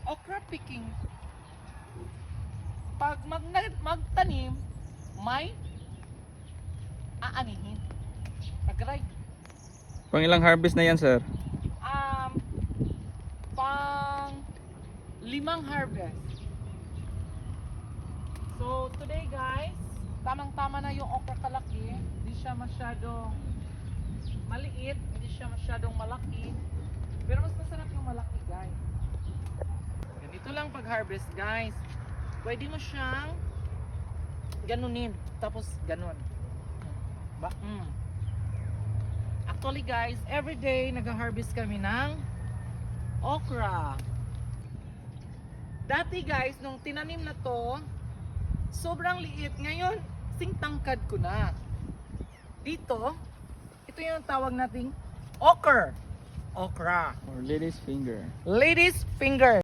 okra picking. Pag magtanim, may aanihin. Agray. Pang ilang harvest na yan, sir? Pang 5 harvest. So today guys, tamang-tama na yung okra kalaki. Hindi siya masyadong maliit, hindi siya masyadong malaki. Pero mas masarap yung malaki guys. Ganito lang pag harvest guys. Pwede mo siyang ganunin, tapos ganun. Actually guys, every day nag-harvest kami ng okra. Dati guys, nung tinanim na to, sobrang liit. Ngayon, singtangkad ko na. Dito, ito yung tawag nating okra. Or lady's finger. Lady's finger.